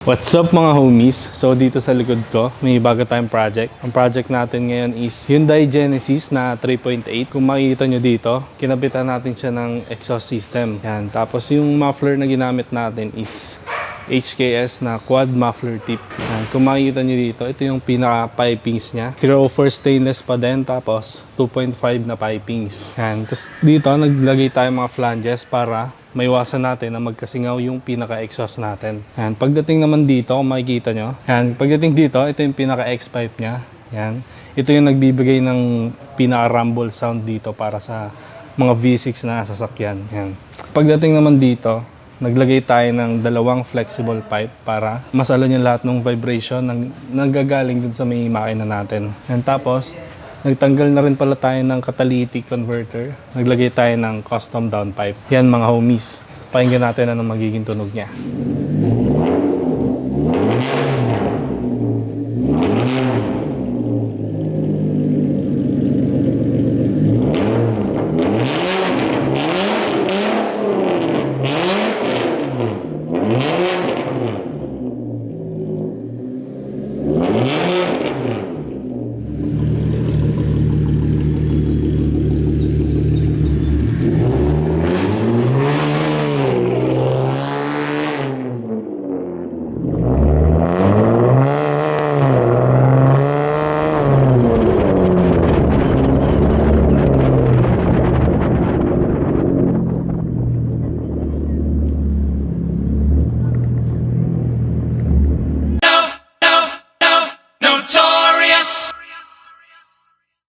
What's up mga homies? So dito sa likod ko, may bago tayong project. Ang project natin ngayon is Hyundai Genesis na 3.8. Kung makikita nyo dito, kinabitan natin siya ng exhaust system. Yan. Tapos yung muffler na ginamit natin is HKS na quad muffler tip. Yan. Kung makikita nyo dito, ito yung pinaka pipings niya. 304 stainless pa din, tapos 2.5 na pipings. Yan. Tapos dito, naglagay tayo mga flanges para maiwasan natin na magkasingaw yung pinaka-exhaust natin. Yan. Pagdating naman dito, kung makikita nyo, yan. Pagdating dito, ito yung pinaka-X pipe niya. Yan. Ito yung nagbibigay ng pinaka-rumble sound dito para sa mga V6 na sasakyan. Yan. Pagdating naman dito, naglagay tayo ng dalawang flexible pipe para masalo niya lahat ng vibration na nanggagaling dun sa may makina natin. Yan. Tapos, nagtanggal na rin pala tayo ng catalytic converter. Naglagay tayo ng custom downpipe. Yan mga homies. Pakinggan natin anong magiging tunog niya.